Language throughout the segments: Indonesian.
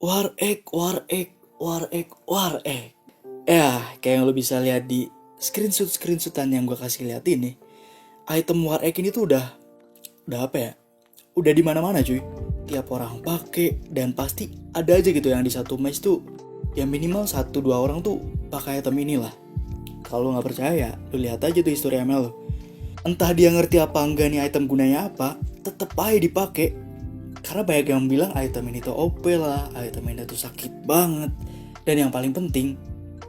War egg, war egg, war egg, war egg. Ya, kayak yang lo bisa lihat di screenshotan yang gue kasih lihat ini. Item war egg ini tuh udah apa ya? Udah di mana-mana cuy. Tiap orang pakai dan pasti ada aja gitu yang di satu match tuh ya minimal 1-2 orang tuh pakai item inilah. Kalau nggak percaya, lo lihat aja tuh history ML lo. Entah dia ngerti apa enggak nih item gunanya apa, tetep aja dipakai. Karena banyak yang bilang item ini tuh OP lah, item ini tuh sakit banget. Dan yang paling penting,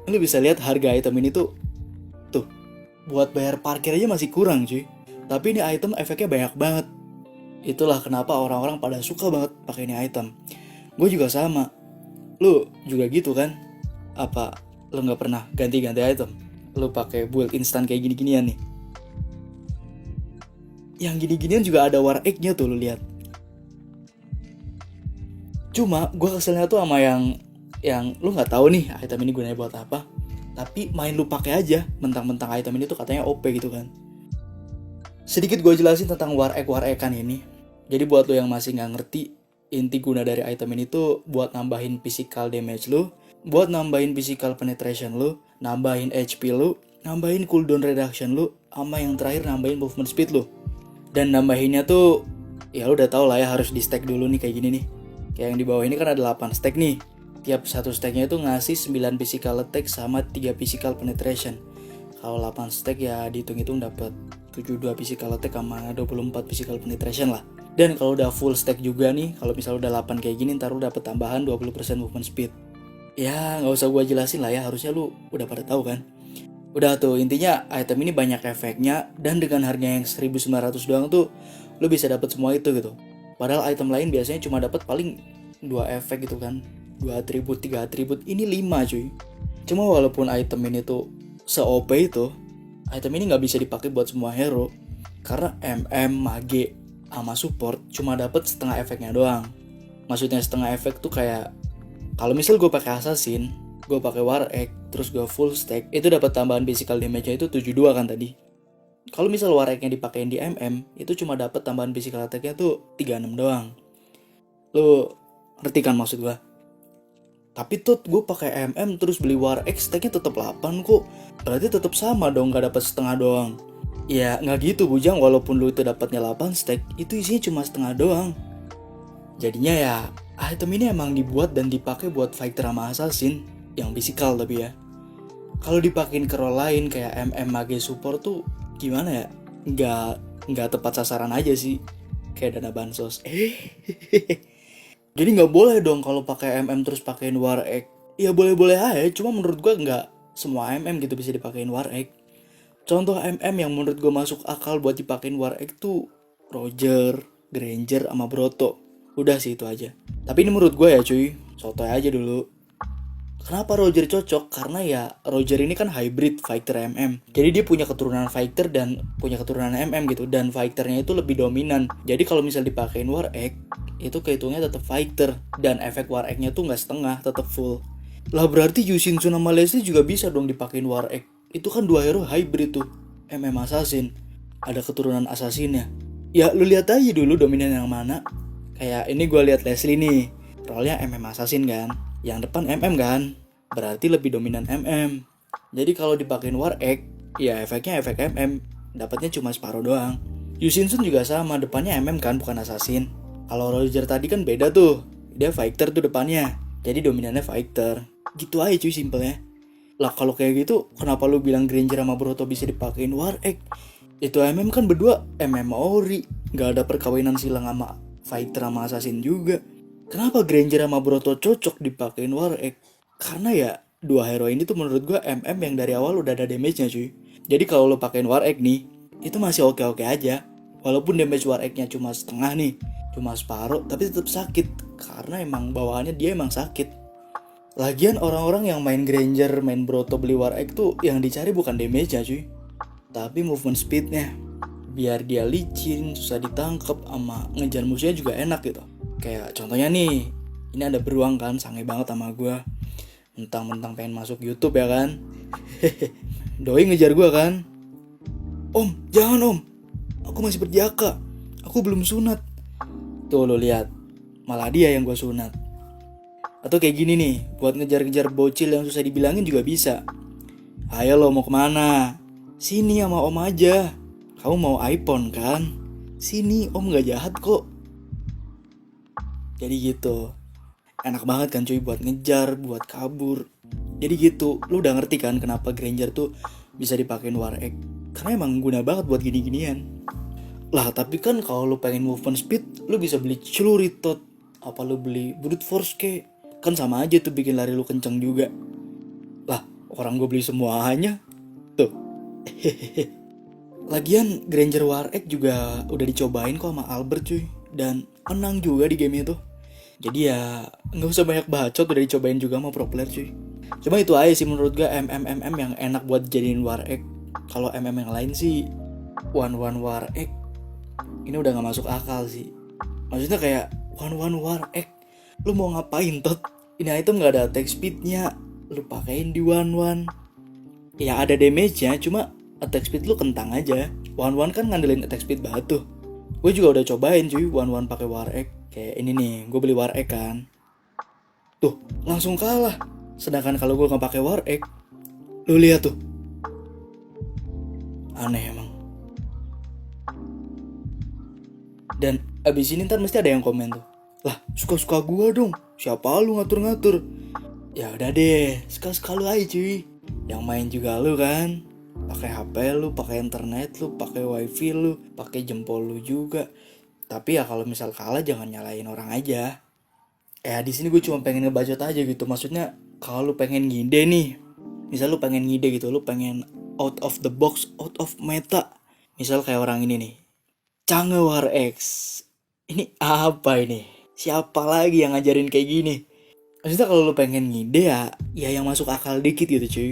lu bisa lihat harga item ini tuh buat bayar parkir aja masih kurang cuy. Tapi ini item efeknya banyak banget. Itulah kenapa orang-orang pada suka banget pakai ini item. Gue juga sama. Lu juga gitu kan? Apa lu nggak pernah ganti-ganti item? Lu pakai build instan kayak gini-ginian nih. Yang gini-ginian juga ada war egg-nya tuh lu lihat. Cuma gue keselnya tuh sama yang lu nggak tahu nih item ini gunanya buat apa, tapi main lu pakai aja mentang-mentang item ini tuh katanya OP gitu kan. Sedikit gue jelasin tentang war egg kan ini. Jadi buat lu yang masih nggak ngerti, inti guna dari item ini tuh buat nambahin physical damage lu, buat nambahin physical penetration lu, nambahin HP lu, nambahin cooldown reduction lu, sama yang terakhir nambahin movement speed lu. Dan nambahinnya tuh ya lu udah tau lah ya, harus di stack dulu nih kayak gini nih. Kayak yang di bawah ini kan ada 8 stack nih. Tiap satu stacknya itu ngasih 9 physical attack sama 3 physical penetration. Kalau 8 stack ya dihitung-hitung dapat 72 physical attack sama 24 physical penetration lah. Dan kalau udah full stack juga nih, kalau misalnya udah 8 kayak gini, ntar lu dapat tambahan 20% movement speed. Ya nggak usah gua jelasin lah ya, harusnya lu udah pada tahu kan. Udah tuh, intinya item ini banyak efeknya dan dengan harga yang 1900 doang tuh lu bisa dapat semua itu gitu. Padahal item lain biasanya cuma dapat paling 2 efek gitu kan. 2 atribut, 3 atribut, ini 5 cuy. Cuma walaupun item ini tuh se-OP itu, item ini nggak bisa dipakai buat semua hero. Karena MM, mage, sama support cuma dapat setengah efeknya doang. Maksudnya setengah efek tuh kayak kalau misal gue pakai assassin, gue pakai war egg, terus gue full stack, itu dapat tambahan physical damage-nya itu 72 kan tadi. Kalau misal war egg-nya dipakein di MM, itu cuma dapat tambahan physical attack-nya tuh 36 doang. Lu ngerti kan maksud gue? Tapi tuh gue pakai MM terus beli war egg, stack-nya tetap 8 kok. Berarti tetap sama dong, gak dapat setengah doang. Ya nggak gitu bujang, walaupun lu itu dapatnya 8 stack, itu isinya cuma setengah doang. Jadinya ya item ini emang dibuat dan dipakai buat fighter sama assassin yang physical tapi ya. Kalau dipakein ke role lain kayak MM mage support tuh gimana ya? Nggak tepat sasaran aja sih. Kayak dana bansos. Jadi nggak boleh dong kalau pakai MM terus pakein war egg. Ya boleh-boleh aja, cuma menurut gua nggak semua MM gitu bisa dipakein war egg. Contoh MM yang menurut gua masuk akal buat dipakein war egg tuh Roger, Granger, sama Broto. Udah sih itu aja. Tapi ini menurut gue ya cuy, sotoy aja dulu. Kenapa Roger cocok? Karena ya Roger ini kan hybrid fighter MM. Jadi dia punya keturunan fighter dan punya keturunan MM gitu. Dan fighternya itu lebih dominan. Jadi kalau misal dipakein war egg, itu kehitungnya tetap fighter. Dan efek war egg-nya tuh gak setengah, tetap full. Lah berarti Yushinsu sama Leslie juga bisa dong dipakein war egg. Itu kan dua hero hybrid tuh. MM Assassin. Ada keturunan assassinnya. Ya lu lihat aja dulu dominan yang mana. Kayak ini gue lihat Leslie nih. Role-nya MM Assassin kan. Yang depan MM kan, berarti lebih dominan MM. Jadi kalau dipakein war egg, ya efeknya efek MM, dapatnya cuma separuh doang. Yushinsun juga sama, depannya MM kan, bukan assassin. Kalau Roger tadi kan beda tuh, dia fighter tuh depannya, jadi dominannya fighter. Gitu aja cuy simpelnya. Lah kalau kayak gitu, kenapa lu bilang Granger sama Broto bisa dipakein war egg? Itu MM kan berdua MM Ori, gak ada perkawinan silang sama fighter sama assassin juga. Kenapa Granger sama Broto cocok dipakein war egg? Karena ya dua hero ini tuh menurut gue MM yang dari awal udah ada damage-nya cuy. Jadi kalau lo pakein war egg nih, itu masih oke-oke aja. Walaupun damage war egg-nya cuma setengah nih, cuma separuh, tapi tetap sakit. Karena emang bawaannya dia emang sakit. Lagian orang-orang yang main Granger, main Broto beli war egg tuh yang dicari bukan damage-nya cuy, tapi movement speed-nya. Biar dia licin, susah ditangkap, sama ngejar musuhnya juga enak gitu. Kayak contohnya nih, ini ada beruang kan, sange banget sama gue. Mentang-mentang pengen masuk YouTube ya kan. Doi ngejar gue kan. Om, jangan om, aku masih berjaka, aku belum sunat. Tuh lo lihat, malah dia yang gue sunat. Atau kayak gini nih, buat ngejar-ngejar bocil yang susah dibilangin juga bisa. Ayo lo mau kemana? Sini sama om aja. Kamu mau iPhone kan? Sini om gak jahat kok. Jadi gitu. Enak banget kan cuy buat ngejar, buat kabur. Jadi gitu, lu udah ngerti kan kenapa Granger tuh bisa dipakein War Egg? Karena emang guna banget buat gini-ginian. Lah tapi kan kalau lu pengen movement speed, lu bisa beli Chiluritot. Apa lu beli brute force ke? Kan sama aja tuh bikin lari lu kenceng juga. Lah orang gue beli semuanya. Tuh. Lagian Granger War Egg juga udah dicobain kok sama Albert cuy. Dan menang juga di game itu. Jadi ya gak usah banyak bacot, udah dicobain juga sama pro player cuy. Cuma itu aja sih menurut gue MMM yang enak buat jadiin War Egg. Kalau MM yang lain sih One War Egg ini udah gak masuk akal sih. Maksudnya kayak One War Egg, lu mau ngapain tot? Ini item gak ada attack speednya, lu pakein di One. Ya ada damage-nya, cuma attack speed lu kentang aja. One kan ngandelin attack speed banget tuh. Gue juga udah cobain cuy One pakai War Egg. Kayak ini nih, gue beli War Egg kan. Tuh, langsung kalah. Sedangkan kalau gue gak pakai War Egg, lu lihat tuh. Aneh emang. Dan abis ini ntar mesti ada yang komen tuh. Lah, suka-suka gue dong. Siapa lu ngatur-ngatur? Ya udah deh, suka-suka lu aja cuy. Yang main juga lu kan. Pakai HP lu, pakai internet lu, pakai wifi lu, pakai jempol lu juga. Tapi ya kalau misal kalah jangan nyalain orang aja. Di sini gue cuma pengen ngebacot aja gitu. Maksudnya kalau lu pengen ngide nih, misal lu pengen ngide gitu, lu pengen out of the box, out of meta. Misal kayak orang ini nih, Change War X. Ini apa ini? Siapa lagi yang ngajarin kayak gini? Maksudnya kalau lu pengen ngide ya yang masuk akal dikit gitu cuy.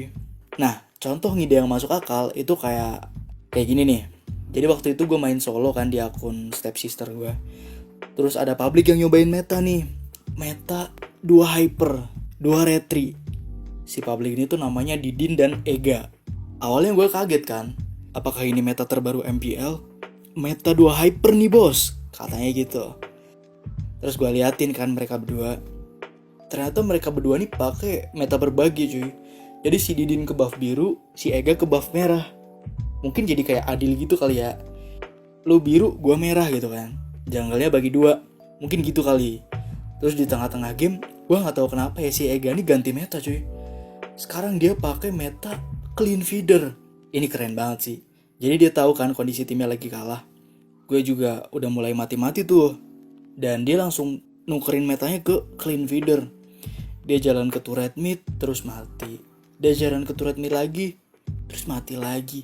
Nah, contoh ngide yang masuk akal itu kayak gini nih. Jadi waktu itu gue main solo kan di akun stepsister gue. Terus ada public yang nyobain meta nih. Meta 2 hyper, 2 retri. Si public ini tuh namanya Didin dan Ega. Awalnya gue kaget kan, apakah ini meta terbaru MPL? Meta 2 hyper nih bos, katanya gitu. Terus gue liatin kan mereka berdua. Ternyata mereka berdua nih pakai meta berbagi cuy. Jadi si Didin ke buff biru, si Ega ke buff merah. Mungkin jadi kayak adil gitu kali ya. Lu biru, gue merah gitu kan. Junglernya bagi 2. Mungkin gitu kali. Terus di tengah-tengah game, gue nggak tahu kenapa ya si Ega ini ganti meta cuy. Sekarang dia pakai meta clean feeder. Ini keren banget sih. Jadi dia tahu kan kondisi timnya lagi kalah. Gue juga udah mulai mati-mati tuh. Dan dia langsung nukerin metanya ke clean feeder. Dia jalan ke turret mid, terus mati. Dia jalan ke turret mid lagi, terus mati lagi.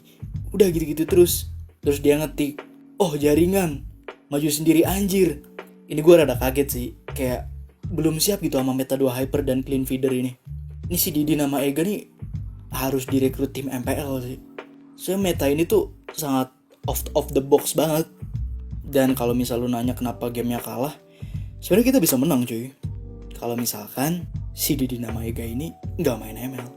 Udah gitu-gitu terus. Terus dia ngetik, oh jaringan, maju sendiri anjir. Ini gue rada kaget sih. Kayak belum siap gitu sama meta 2 hyper dan clean feeder ini. Ini si Didi nama Ega nih harus direkrut tim MPL sih. Soalnya meta ini tuh sangat off the box banget. Dan kalau misal lu nanya kenapa gamenya kalah, sebenarnya kita bisa menang cuy. Kalau misalkan si Didi nama Ega ini gak main ML.